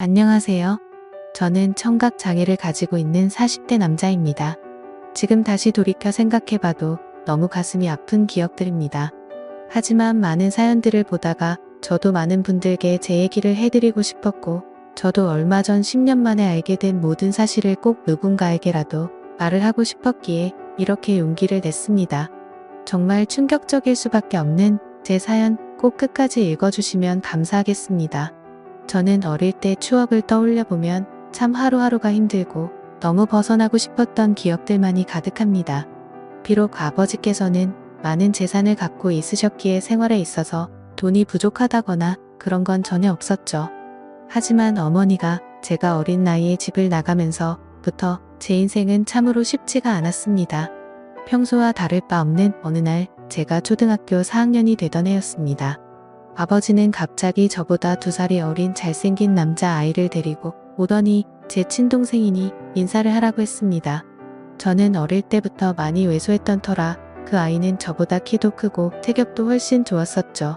안녕하세요. 저는 청각 장애를 가지고 있는 40대 남자입니다. 지금 다시 돌이켜 생각해봐도 너무 가슴이 아픈 기억들입니다. 하지만 많은 사연들을 보다가 저도 많은 분들께 제 얘기를 해드리고 싶었고, 저도 얼마 전 10년 만에 알게 된 모든 사실을 꼭 누군가에게라도 말을 하고 싶었기에 이렇게 용기를 냈습니다. 정말 충격적일 수밖에 없는 제 사연 꼭 끝까지 읽어주시면 감사하겠습니다. 저는 어릴 때 추억을 떠올려 보면 참 하루하루가 힘들고 너무 벗어나고 싶었던 기억들만이 가득합니다. 비록 아버지께서는 많은 재산을 갖고 있으셨기에 생활에 있어서 돈이 부족하다거나 그런 건 전혀 없었죠. 하지만 어머니가 제가 어린 나이에 집을 나가면서부터 제 인생은 참으로 쉽지가 않았습니다. 평소와 다를 바 없는 어느 날 제가 초등학교 4학년이 되던 해였습니다. 아버지는 갑자기 저보다 2살이 어린 잘생긴 남자아이를 데리고 오더니 제 친동생이니 인사를 하라고 했습니다. 저는 어릴 때부터 많이 왜소했던 터라 그 아이는 저보다 키도 크고 체격도 훨씬 좋았었죠.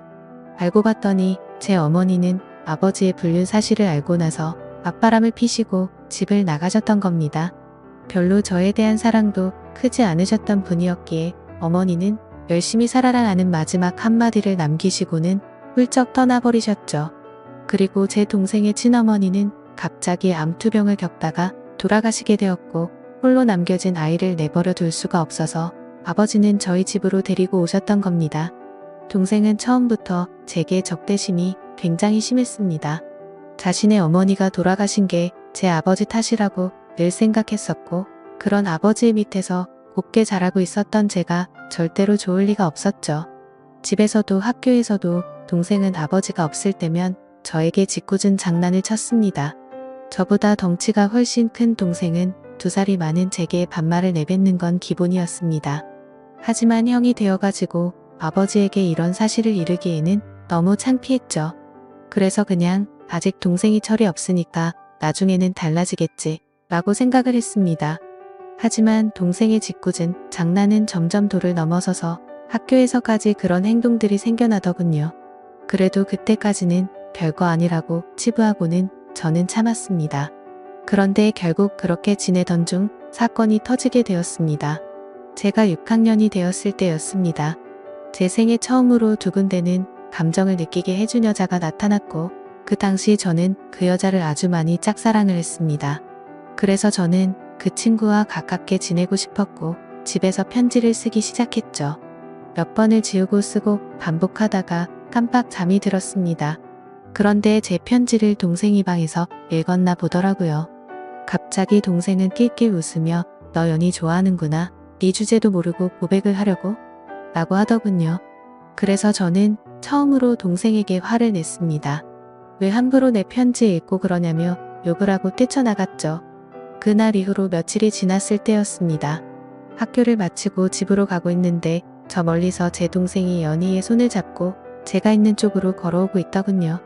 알고 봤더니 제 어머니는 아버지의 불륜 사실을 알고 나서 맞바람을 피시고 집을 나가셨던 겁니다. 별로 저에 대한 사랑도 크지 않으셨던 분이었기에 어머니는 열심히 살아라라는 마지막 한마디를 남기시고는 훌쩍 떠나버리셨죠. 그리고 제 동생의 친어머니는 갑자기 암투병을 겪다가 돌아가시게 되었고, 홀로 남겨진 아이를 내버려 둘 수가 없어서 아버지는 저희 집으로 데리고 오셨던 겁니다. 동생은 처음부터 제게 적대심이 굉장히 심했습니다. 자신의 어머니가 돌아가신 게 제 아버지 탓이라고 늘 생각했었고, 그런 아버지 밑에서 곱게 자라고 있었던 제가 절대로 좋을 리가 없었죠. 집에서도 학교에서도 동생은 아버지가 없을 때면 저에게 짓궂은 장난을 쳤습니다. 저보다 덩치가 훨씬 큰 동생은 2살이 많은 제게 반말을 내뱉는 건 기본이었습니다. 하지만 형이 되어가지고 아버지에게 이런 사실을 이르기에는 너무 창피했죠. 그래서 그냥 아직 동생이 철이 없으니까 나중에는 달라지겠지 라고 생각을 했습니다. 하지만 동생의 짓궂은 장난은 점점 도를 넘어서서 학교에서까지 그런 행동들이 생겨나더군요. 그래도 그때까지는 별거 아니라고 치부하고는 저는 참았습니다. 그런데 결국 그렇게 지내던 중 사건이 터지게 되었습니다. 제가 6학년이 되었을 때였습니다. 제 생애 처음으로 두근대는 감정을 느끼게 해준 여자가 나타났고, 그 당시 저는 그 여자를 아주 많이 짝사랑을 했습니다. 그래서 저는 그 친구와 가깝게 지내고 싶었고 집에서 편지를 쓰기 시작했죠. 몇 번을 지우고 쓰고 반복하다가 깜빡 잠이 들었습니다. 그런데 제 편지를 동생이 방에서 읽었나 보더라고요. 갑자기 동생은 낄낄 웃으며 "너 연희 좋아하는구나. 네 주제도 모르고 고백을 하려고?" 라고 하더군요. 그래서 저는 처음으로 동생에게 화를 냈습니다. 왜 함부로 내 편지 읽고 그러냐며 욕을 하고 뛰쳐나갔죠. 그날 이후로 며칠이 지났을 때였습니다. 학교를 마치고 집으로 가고 있는데 저 멀리서 제 동생이 연희의 손을 잡고 제가 있는 쪽으로 걸어오고 있더군요.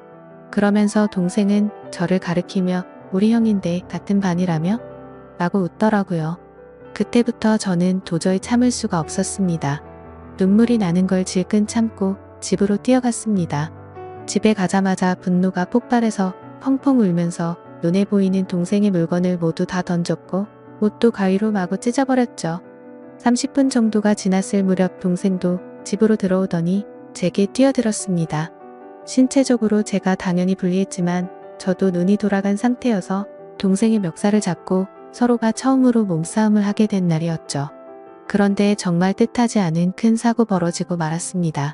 그러면서 동생은 저를 가리키며 "우리 형인데 같은 반이라며?" 라고 웃더라고요. 그때부터 저는 도저히 참을 수가 없었습니다. 눈물이 나는 걸 질끈 참고 집으로 뛰어갔습니다. 집에 가자마자 분노가 폭발해서 펑펑 울면서 눈에 보이는 동생의 물건을 모두 다 던졌고 옷도 가위로 마구 찢어버렸죠. 30분 정도가 지났을 무렵 동생도 집으로 들어오더니 제게 뛰어들었습니다. 신체적으로 제가 당연히 불리했지만 저도 눈이 돌아간 상태여서 동생의 멱살을 잡고 서로가 처음으로 몸싸움을 하게 된 날이었죠. 그런데 정말 뜻하지 않은 큰 사고 벌어지고 말았습니다.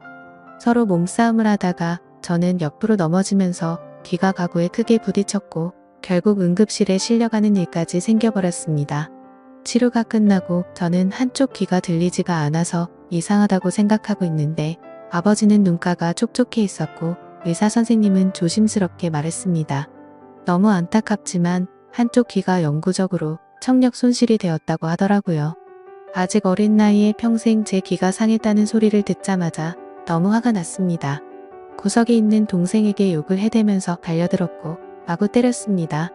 서로 몸싸움을 하다가 저는 옆으로 넘어지면서 귀가 가구에 크게 부딪혔고 결국 응급실에 실려가는 일까지 생겨버렸습니다. 치료가 끝나고 저는 한쪽 귀가 들리지가 않아서 이상하다고 생각하고 있는데 아버지는 눈가가 촉촉해 있었고 의사 선생님은 조심스럽게 말했습니다. 너무 안타깝지만 한쪽 귀가 영구적으로 청력 손실이 되었다고 하더라고요. 아직 어린 나이에 평생 제 귀가 상했다는 소리를 듣자마자 너무 화가 났습니다. 구석에 있는 동생에게 욕을 해대면서 달려들었고 마구 때렸습니다.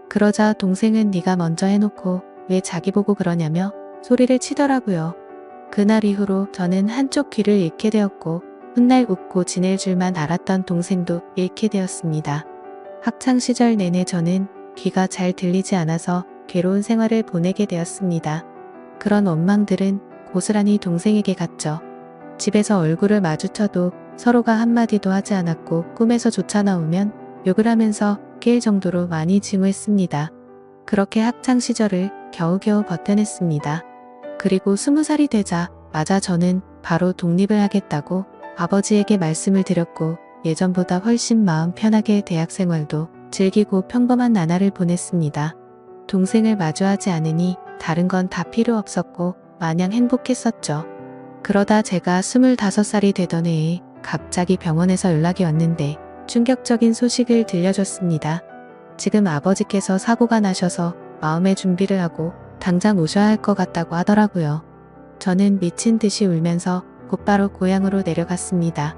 그러자 동생은 "네가 먼저 해놓고 왜 자기 보고 그러냐며 소리를 치더라고요. 그날 이후로 저는 한쪽 귀를 잃게 되었고 훗날 웃고 지낼 줄만 알았던 동생도 잃게 되었습니다. 학창 시절 내내 저는 귀가 잘 들리지 않아서 괴로운 생활을 보내게 되었습니다. 그런 원망들은 고스란히 동생에게 갔죠. 집에서 얼굴을 마주쳐도 서로가 한마디도 하지 않았고 꿈에서조차 나오면 욕을 하면서 깰 정도로 많이 증오했습니다. 그렇게 학창 시절을 겨우겨우 버텨냈습니다. 그리고 20살이 되자 저는 바로 독립을 하겠다고 아버지에게 말씀을 드렸고 예전보다 훨씬 마음 편하게 대학 생활도 즐기고 평범한 나날을 보냈습니다. 동생을 마주하지 않으니 다른 건 다 필요 없었고 마냥 행복했었죠. 그러다 제가 25살이 되던 해에 갑자기 병원에서 연락이 왔는데 충격적인 소식을 들려줬습니다. 지금 아버지께서 사고가 나셔서 마음의 준비를 하고 당장 오셔야 할 것 같다고 하더라고요. 저는 미친 듯이 울면서 곧바로 고향으로 내려갔습니다.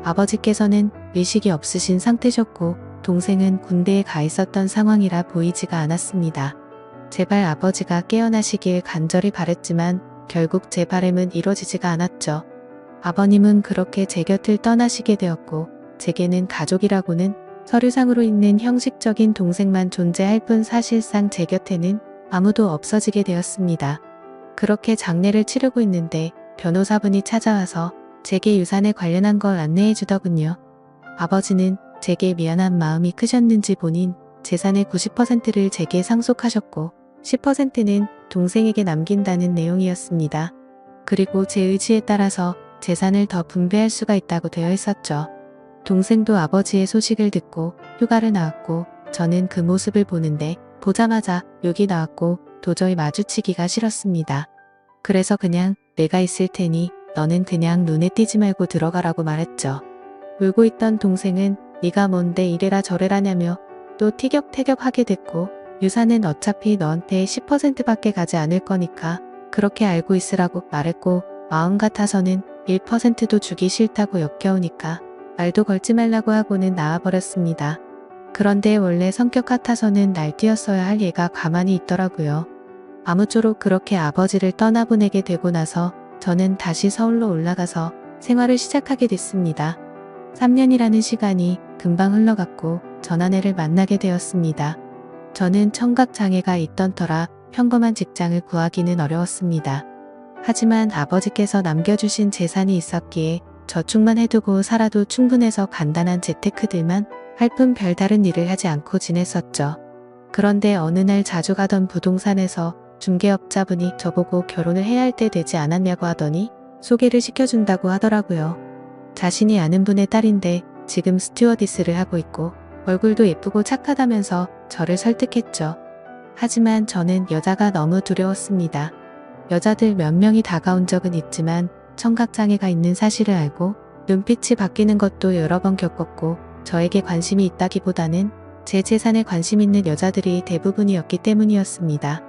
아버지께서는 의식이 없으신 상태셨고 동생은 군대에 가 있었던 상황이라 보이지가 않았습니다. 제발 아버지가 깨어나시길 간절히 바랬지만 결국 제 바람은 이루어지지가 않았죠. 아버님은 그렇게 제 곁을 떠나시게 되었고 제게는 가족이라고는 서류상으로 있는 형식적인 동생만 존재할 뿐 사실상 제 곁에는 아무도 없어지게 되었습니다. 그렇게 장례를 치르고 있는데 변호사분이 찾아와서 제게 유산에 관련한 걸 안내해 주더군요. 아버지는 제게 미안한 마음이 크셨는지 본인 재산의 90%를 제게 상속하셨고 10%는 동생에게 남긴다는 내용이었습니다. 그리고 제 의지에 따라서 재산을 더 분배할 수가 있다고 되어 있었죠. 동생도 아버지의 소식을 듣고 휴가를 나왔고 저는 그 모습을 보자마자 욕이 나왔고 도저히 마주치기가 싫었습니다. 그래서 그냥 내가 있을 테니 너는 그냥 눈에 띄지 말고 들어가라고 말했죠. 울고 있던 동생은 네가 뭔데 이래라 저래라냐며 또 티격태격하게 됐고 유산은 어차피 너한테 10%밖에 가지 않을 거니까 그렇게 알고 있으라고 말했고 마음 같아서는 1%도 주기 싫다고 역겨우니까 말도 걸지 말라고 하고는 나와버렸습니다. 그런데 원래 성격 같아서는 날뛰었어야 할 얘가 가만히 있더라고요. 아무쪼록 그렇게 아버지를 떠나보내게 되고 나서 저는 다시 서울로 올라가서 생활을 시작하게 됐습니다. 3년이라는 시간이 금방 흘러갔고 전 아내를 만나게 되었습니다. 저는 청각장애가 있던 터라 평범한 직장을 구하기는 어려웠습니다. 하지만 아버지께서 남겨주신 재산이 있었기에 저축만 해두고 살아도 충분해서 간단한 재테크들만 할 뿐 별다른 일을 하지 않고 지냈었죠. 그런데 어느 날 자주 가던 부동산에서 중개업자분이 저보고 결혼을 해야 할 때 되지 않았냐고 하더니 소개를 시켜준다고 하더라고요. 자신이 아는 분의 딸인데 지금 스튜어디스를 하고 있고 얼굴도 예쁘고 착하다면서 저를 설득했죠. 하지만 저는 여자가 너무 두려웠습니다. 여자들 몇 명이 다가온 적은 있지만 청각장애가 있는 사실을 알고 눈빛이 바뀌는 것도 여러 번 겪었고 저에게 관심이 있다기보다는 제 재산에 관심 있는 여자들이 대부분이었기 때문이었습니다.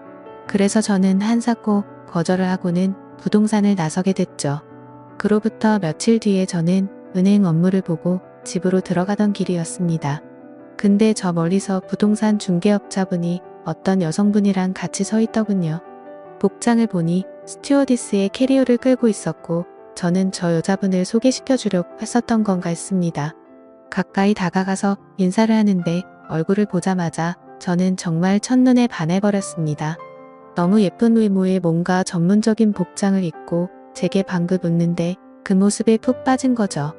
그래서 저는 한사코 거절을 하고는 부동산을 나서게 됐죠. 그로부터 며칠 뒤에 저는 은행 업무를 보고 집으로 들어가던 길이었습니다. 근데 저 멀리서 부동산 중개업자분이 어떤 여성분이랑 같이 서 있더군요. 복장을 보니 스튜어디스의 캐리어를 끌고 있었고 저는 저 여자분을 소개시켜 주려고 했었던 건가 했습니다. 가까이 다가가서 인사를 하는데 얼굴을 보자마자 저는 정말 첫눈에 반해버렸습니다. 너무 예쁜 외모에 뭔가 전문적인 복장을 입고 제게 방긋 웃는데 그 모습에 푹 빠진 거죠.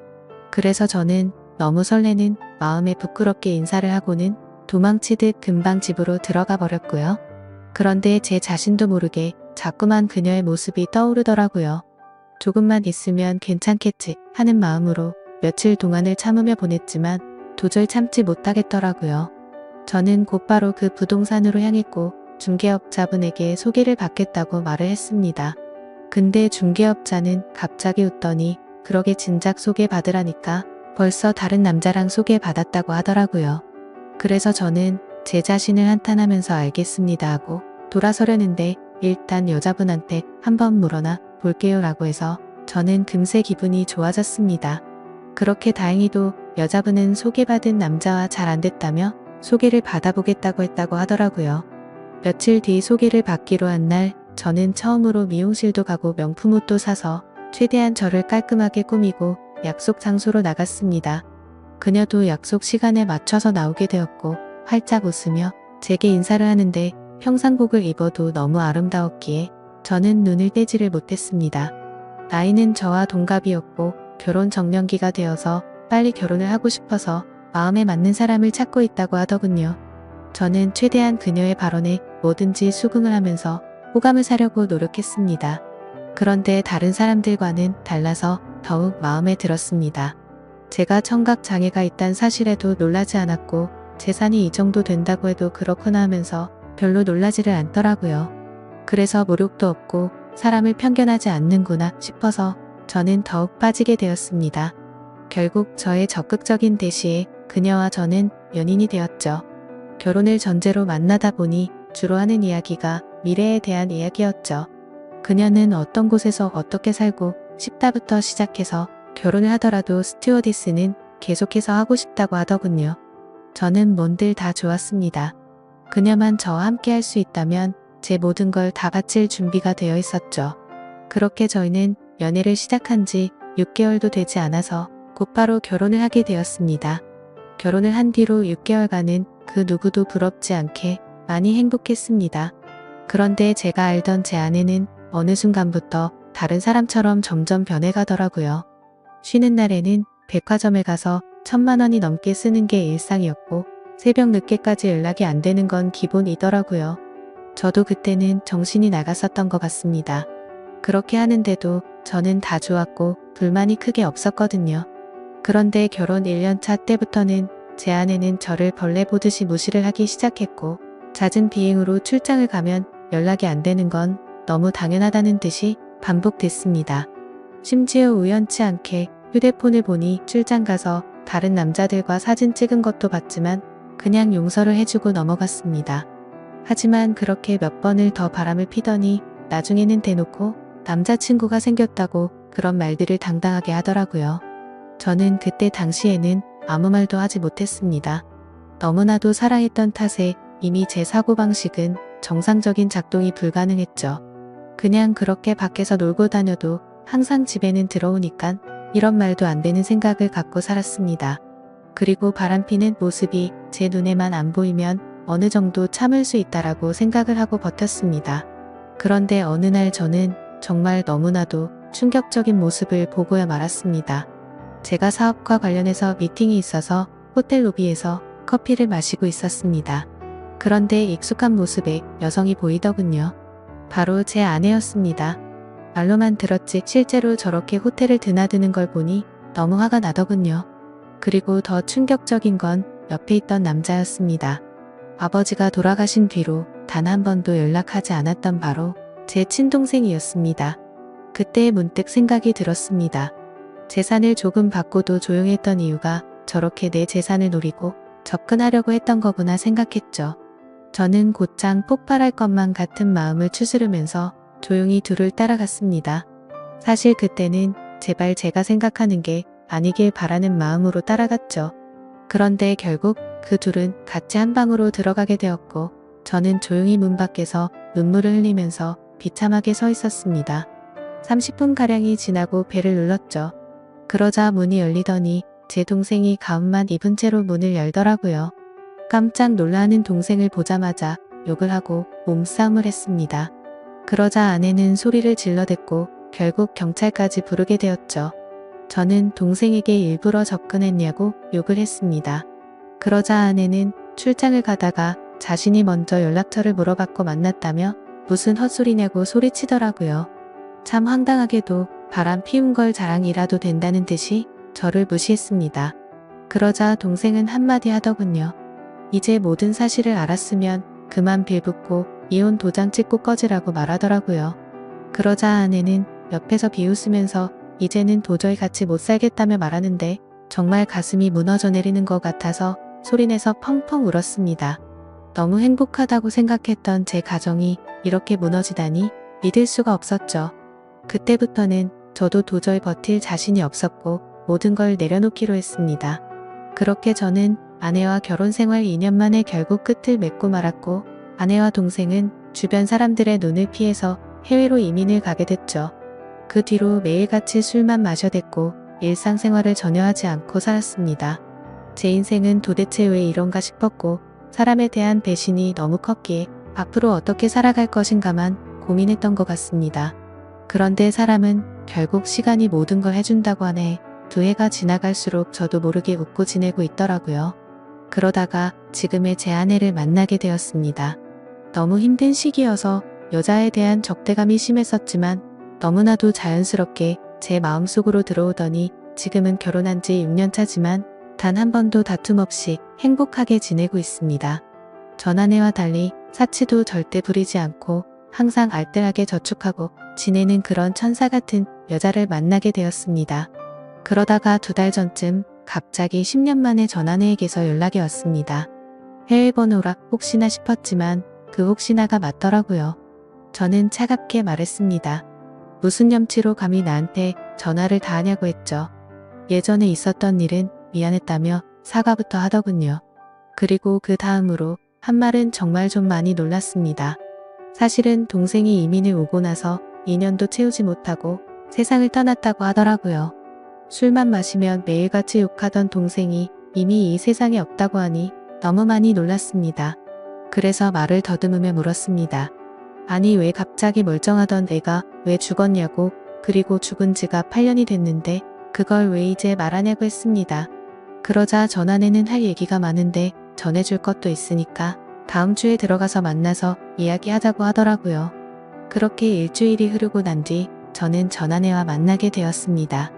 그래서 저는 너무 설레는 마음에 부끄럽게 인사를 하고는 도망치듯 금방 집으로 들어가 버렸고요. 그런데 제 자신도 모르게 자꾸만 그녀의 모습이 떠오르더라고요. 조금만 있으면 괜찮겠지 하는 마음으로 며칠 동안을 참으며 보냈지만 도저히 참지 못하겠더라고요. 저는 곧바로 그 부동산으로 향했고 중개업자분에게 소개를 받겠다고 말을 했습니다. 근데 중개업자는 갑자기 웃더니 그러게 진작 소개받으라니까 벌써 다른 남자랑 소개받았다고 하더라고요. 그래서 저는 제 자신을 한탄하면서 알겠습니다 하고 돌아서려는데 일단 여자분한테 한번 물어나 볼게요 라고 해서 저는 금세 기분이 좋아졌습니다. 그렇게 다행히도 여자분은 소개받은 남자와 잘 안됐다며 소개를 받아보겠다고 했다고 하더라고요. 며칠 뒤 소개를 받기로 한 날 저는 처음으로 미용실도 가고 명품 옷도 사서 최대한 저를 깔끔하게 꾸미고 약속 장소로 나갔습니다. 그녀도 약속 시간에 맞춰서 나오게 되었고 활짝 웃으며 제게 인사를 하는데 평상복을 입어도 너무 아름다웠기에 저는 눈을 떼지를 못했습니다. 나이는 저와 동갑이었고 결혼 정년기가 되어서 빨리 결혼을 하고 싶어서 마음에 맞는 사람을 찾고 있다고 하더군요. 저는 최대한 그녀의 발언에 뭐든지 수긍을 하면서 호감을 사려고 노력했습니다. 그런데 다른 사람들과는 달라서 더욱 마음에 들었습니다. 제가 청각 장애가 있다는 사실에도 놀라지 않았고 재산이 이 정도 된다고 해도 그렇구나 하면서 별로 놀라지를 않더라고요. 그래서 모욕도 없고 사람을 편견하지 않는구나 싶어서 저는 더욱 빠지게 되었습니다. 결국 저의 적극적인 대시에 그녀와 저는 연인이 되었죠. 결혼을 전제로 만나다 보니 주로 하는 이야기가 미래에 대한 이야기였죠. 그녀는 어떤 곳에서 어떻게 살고 싶다부터 시작해서 결혼을 하더라도 스튜어디스는 계속해서 하고 싶다고 하더군요. 저는 뭔들 다 좋았습니다. 그녀만 저와 함께 할 수 있다면 제 모든 걸 다 바칠 준비가 되어 있었죠. 그렇게 저희는 연애를 시작한 지 6개월도 되지 않아서 곧바로 결혼을 하게 되었습니다. 결혼을 한 뒤로 6개월간은 그 누구도 부럽지 않게 많이 행복했습니다. 그런데 제가 알던 제 아내는 어느 순간부터 다른 사람처럼 점점 변해가더라고요. 쉬는 날에는 백화점에 가서 1,000만 원이 넘게 쓰는 게 일상이었고 새벽 늦게까지 연락이 안 되는 건 기본이더라고요. 저도 그때는 정신이 나갔었던 것 같습니다. 그렇게 하는데도 저는 다 좋았고 불만이 크게 없었거든요. 그런데 결혼 1년차 때부터는 제 아내는 저를 벌레 보듯이 무시를 하기 시작했고 잦은 비행으로 출장을 가면 연락이 안 되는 건 너무 당연하다는 듯이 반복됐습니다. 심지어 우연치 않게 휴대폰을 보니 출장 가서 다른 남자들과 사진 찍은 것도 봤지만 그냥 용서를 해주고 넘어갔습니다. 하지만 그렇게 몇 번을 더 바람을 피더니 나중에는 대놓고 남자친구가 생겼다고 그런 말들을 당당하게 하더라고요. 저는 그때 당시에는 아무 말도 하지 못했습니다. 너무나도 사랑했던 탓에 이미 제 사고방식은 정상적인 작동이 불가능했죠. 그냥 그렇게 밖에서 놀고 다녀도 항상 집에는 들어오니깐 이런 말도 안 되는 생각을 갖고 살았습니다. 그리고 바람피는 모습이 제 눈에만 안 보이면 어느 정도 참을 수 있다라고 생각을 하고 버텼습니다. 그런데 어느 날 저는 정말 너무나도 충격적인 모습을 보고야 말았습니다. 제가 사업과 관련해서 미팅이 있어서 호텔 로비에서 커피를 마시고 있었습니다. 그런데 익숙한 모습의 여성이 보이더군요. 바로 제 아내였습니다. 말로만 들었지 실제로 저렇게 호텔을 드나드는 걸 보니 너무 화가 나더군요. 그리고 더 충격적인 건 옆에 있던 남자였습니다. 아버지가 돌아가신 뒤로 단 한 번도 연락하지 않았던 바로 제 친동생이었습니다. 그때 문득 생각이 들었습니다. 재산을 조금 받고도 조용했던 이유가 저렇게 내 재산을 노리고 접근하려고 했던 거구나 생각했죠. 저는 곧장 폭발할 것만 같은 마음을 추스르면서 조용히 둘을 따라갔습니다. 사실 그때는 제발 제가 생각하는 게 아니길 바라는 마음으로 따라갔죠. 그런데 결국 그 둘은 같이 한 방으로 들어가게 되었고 저는 조용히 문 밖에서 눈물을 흘리면서 비참하게 서 있었습니다. 30분가량이 지나고 벨을 눌렀죠. 그러자 문이 열리더니 제 동생이 가운만 입은 채로 문을 열더라고요. 깜짝 놀라는 동생을 보자마자 욕을 하고 몸싸움을 했습니다. 그러자 아내는 소리를 질러댔고 결국 경찰까지 부르게 되었죠. 저는 동생에게 일부러 접근했냐고 욕을 했습니다. 그러자 아내는 출장을 가다가 자신이 먼저 연락처를 물어봤고 만났다며 무슨 헛소리냐고 소리치더라고요. 참 황당하게도 바람 피운 걸 자랑이라도 된다는 듯이 저를 무시했습니다. 그러자 동생은 한마디 하더군요. 이제 모든 사실을 알았으면 그만 빌붙고 이혼 도장 찍고 꺼지라고 말하더라고요. 그러자 아내는 옆에서 비웃으면서 이제는 도저히 같이 못 살겠다며 말하는데 정말 가슴이 무너져 내리는 것 같아서 소리내서 펑펑 울었습니다. 너무 행복하다고 생각했던 제 가정이 이렇게 무너지다니 믿을 수가 없었죠. 그때부터는 저도 도저히 버틸 자신이 없었고 모든 걸 내려놓기로 했습니다. 그렇게 저는 아내와 결혼 생활 2년 만에 결국 끝을 맺고 말았고 아내와 동생은 주변 사람들의 눈을 피해서 해외로 이민을 가게 됐죠. 그 뒤로 매일같이 술만 마셔댔고 일상생활을 전혀 하지 않고 살았습니다. 제 인생은 도대체 왜 이런가 싶었고 사람에 대한 배신이 너무 컸기에 앞으로 어떻게 살아갈 것인가만 고민했던 것 같습니다. 그런데 사람은 결국 시간이 모든 걸 해준다고 하네. 2해가 지나갈수록 저도 모르게 웃고 지내고 있더라고요. 그러다가 지금의 제 아내를 만나게 되었습니다. 너무 힘든 시기여서 여자에 대한 적대감이 심했었지만 너무나도 자연스럽게 제 마음속으로 들어오더니 지금은 결혼한 지 6년 차지만 단 한 번도 다툼 없이 행복하게 지내고 있습니다. 전 아내와 달리 사치도 절대 부리지 않고 항상 알뜰하게 저축하고 지내는 그런 천사 같은 여자를 만나게 되었습니다. 그러다가 2달 전쯤 갑자기 10년 만에 전 아내에게서 연락이 왔습니다. 해외 번호라 혹시나 싶었지만 그 혹시나가 맞더라고요. 저는 차갑게 말했습니다. 무슨 염치로 감히 나한테 전화를 다 하냐고 했죠. 예전에 있었던 일은 미안했다며 사과부터 하더군요. 그리고 그 다음으로 한 말은 정말 좀 많이 놀랐습니다. 사실은 동생이 이민을 오고 나서 2년도 채우지 못하고 세상을 떠났다고 하더라고요. 술만 마시면 매일같이 욕하던 동생이 이미 이 세상에 없다고 하니 너무 많이 놀랐습니다. 그래서 말을 더듬으며 물었습니다. 아니 왜 갑자기 멀쩡하던 애가 왜 죽었냐고, 그리고 죽은 지가 8년이 됐는데 그걸 왜 이제 말하냐고 했습니다. 그러자 전 아내는 할 얘기가 많은데 전해줄 것도 있으니까 다음 주에 들어가서 만나서 이야기하자고 하더라고요. 그렇게 일주일이 흐르고 난 뒤 저는 전 아내와 만나게 되었습니다.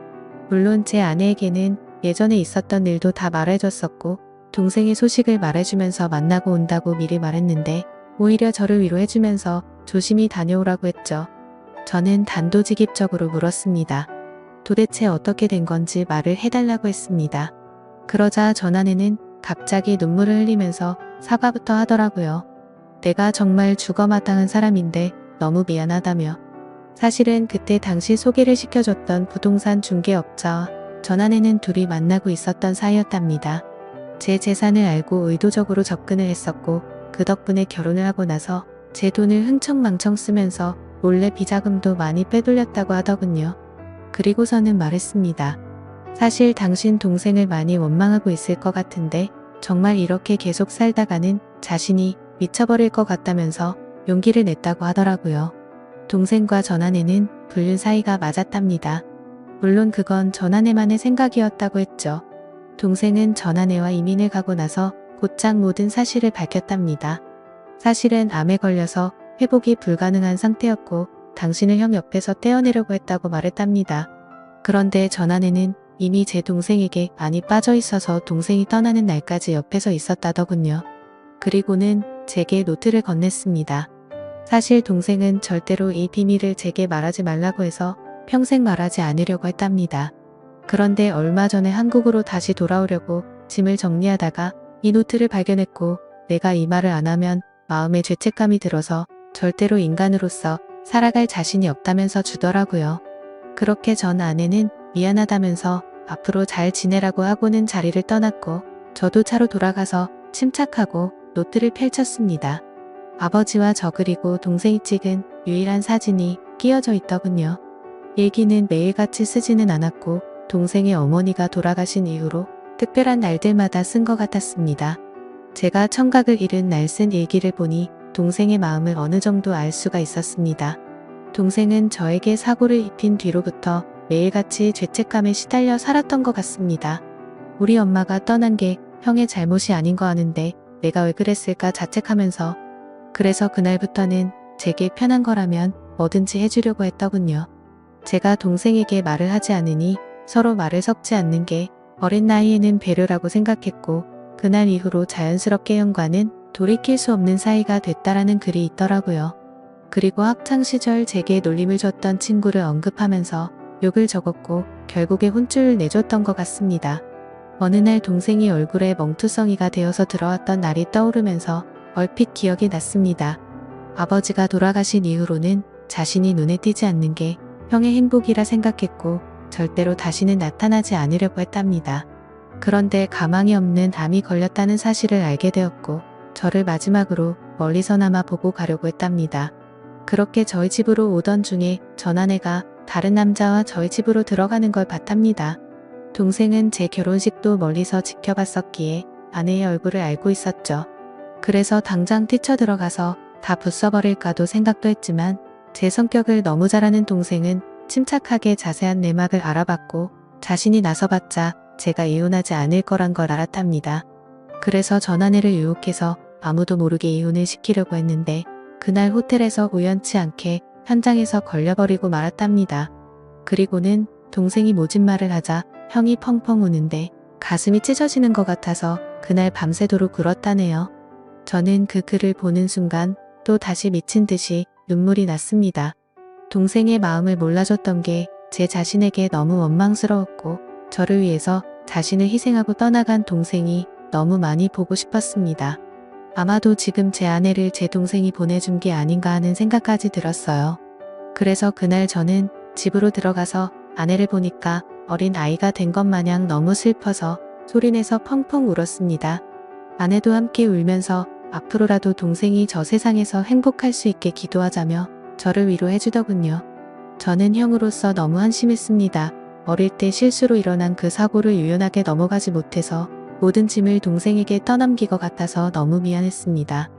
물론 제 아내에게는 예전에 있었던 일도 다 말해줬었고 동생의 소식을 말해주면서 만나고 온다고 미리 말했는데 오히려 저를 위로해주면서 조심히 다녀오라고 했죠. 저는 단도직입적으로 물었습니다. 도대체 어떻게 된 건지 말을 해달라고 했습니다. 그러자 전 아내는 갑자기 눈물을 흘리면서 사과부터 하더라고요. 내가 정말 죽어마땅한 사람인데 너무 미안하다며. 사실은 그때 당시 소개를 시켜줬던 부동산 중개업자와 전 아내는 둘이 만나고 있었던 사이였답니다. 제 재산을 알고 의도적으로 접근을 했었고 그 덕분에 결혼을 하고 나서 제 돈을 흥청망청 쓰면서 몰래 비자금도 많이 빼돌렸다고 하더군요. 그리고서는 말했습니다. 사실 당신 동생을 많이 원망하고 있을 것 같은데 정말 이렇게 계속 살다가는 자신이 미쳐버릴 것 같다면서 용기를 냈다고 하더라고요. 동생과 전 아내는 불륜 사이가 맞았답니다. 물론 그건 전 아내만의 생각이었다고 했죠. 동생은 전 아내와 이민을 가고 나서 곧장 모든 사실을 밝혔답니다. 사실은 암에 걸려서 회복이 불가능한 상태였고 당신을 형 옆에서 떼어내려고 했다고 말했답니다. 그런데 전 아내는 이미 제 동생에게 많이 빠져 있어서 동생이 떠나는 날까지 옆에서 있었다더군요. 그리고는 제게 노트를 건넸습니다. 사실 동생은 절대로 이 비밀을 제게 말하지 말라고 해서 평생 말하지 않으려고 했답니다. 그런데 얼마 전에 한국으로 다시 돌아오려고 짐을 정리하다가 이 노트를 발견했고 내가 이 말을 안 하면 마음에 죄책감이 들어서 절대로 인간으로서 살아갈 자신이 없다면서 주더라고요. 그렇게 전 아내는 미안하다면서 앞으로 잘 지내라고 하고는 자리를 떠났고 저도 차로 돌아가서 침착하고 노트를 펼쳤습니다. 아버지와 저 그리고 동생이 찍은 유일한 사진이 끼어져 있더군요. 일기는 매일같이 쓰지는 않았고 동생의 어머니가 돌아가신 이후로 특별한 날들마다 쓴 것 같았습니다. 제가 청각을 잃은 날 쓴 일기를 보니 동생의 마음을 어느 정도 알 수가 있었습니다. 동생은 저에게 사고를 입힌 뒤로부터 매일같이 죄책감에 시달려 살았던 것 같습니다. 우리 엄마가 떠난 게 형의 잘못이 아닌 거 아는데 내가 왜 그랬을까 자책하면서 그래서 그날부터는 제게 편한 거라면 뭐든지 해주려고 했더군요. 제가 동생에게 말을 하지 않으니 서로 말을 섞지 않는 게 어린 나이에는 배려라고 생각했고 그날 이후로 자연스럽게 형과는 돌이킬 수 없는 사이가 됐다라는 글이 있더라고요. 그리고 학창시절 제게 놀림을 줬던 친구를 언급하면서 욕을 적었고 결국에 혼쭐을 내줬던 것 같습니다. 어느 날 동생이 얼굴에 멍투성이가 되어서 들어왔던 날이 떠오르면서 얼핏 기억이 났습니다. 아버지가 돌아가신 이후로는 자신이 눈에 띄지 않는 게 형의 행복이라 생각했고 절대로 다시는 나타나지 않으려고 했답니다. 그런데 가망이 없는 암이 걸렸다는 사실을 알게 되었고 저를 마지막으로 멀리서나마 보고 가려고 했답니다. 그렇게 저희 집으로 오던 중에 전 아내가 다른 남자와 저희 집으로 들어가는 걸 봤답니다. 동생은 제 결혼식도 멀리서 지켜봤었기에 아내의 얼굴을 알고 있었죠. 그래서 당장 뛰쳐들어가서 다 부숴버릴까도 생각도 했지만 제 성격을 너무 잘 아는 동생은 침착하게 자세한 내막을 알아봤고 자신이 나서봤자 제가 이혼하지 않을 거란 걸 알았답니다. 그래서 전 아내를 유혹해서 아무도 모르게 이혼을 시키려고 했는데 그날 호텔에서 우연치 않게 현장에서 걸려버리고 말았답니다. 그리고는 동생이 모진 말을 하자 형이 펑펑 우는데 가슴이 찢어지는 것 같아서 그날 밤새도록 울었다네요. 저는 그 글을 보는 순간 또 다시 미친 듯이 눈물이 났습니다. 동생의 마음을 몰라줬던 게 제 자신에게 너무 원망스러웠고 저를 위해서 자신을 희생하고 떠나간 동생이 너무 많이 보고 싶었습니다. 아마도 지금 제 아내를 제 동생이 보내준 게 아닌가 하는 생각까지 들었어요. 그래서 그날 저는 집으로 들어가서 아내를 보니까 어린 아이가 된 것 마냥 너무 슬퍼서 소리내서 펑펑 울었습니다. 아내도 함께 울면서 앞으로라도 동생이 저 세상에서 행복할 수 있게 기도하자며 저를 위로해주더군요. 저는 형으로서 너무 한심했습니다. 어릴 때 실수로 일어난 그 사고를 유연하게 넘어가지 못해서 모든 짐을 동생에게 떠넘긴 것 같아서 너무 미안했습니다.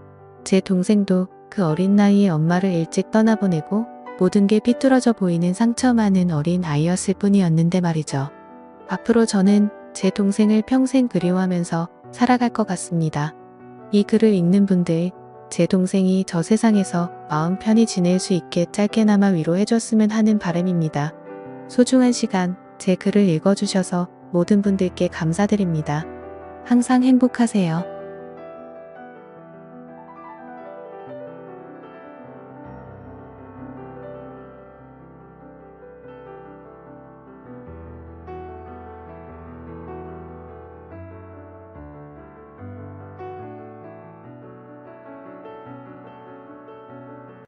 제 동생도 그 어린 나이에 엄마를 일찍 떠나보내고 모든 게 삐뚤어져 보이는 상처 많은 어린 아이였을 뿐이었는데 말이죠. 앞으로 저는 제 동생을 평생 그리워하면서 살아갈 것 같습니다. 이 글을 읽는 분들, 제 동생이 저 세상에서 마음 편히 지낼 수 있게 짧게나마 위로해줬으면 하는 바람입니다. 소중한 시간, 제 글을 읽어주셔서 모든 분들께 감사드립니다. 항상 행복하세요.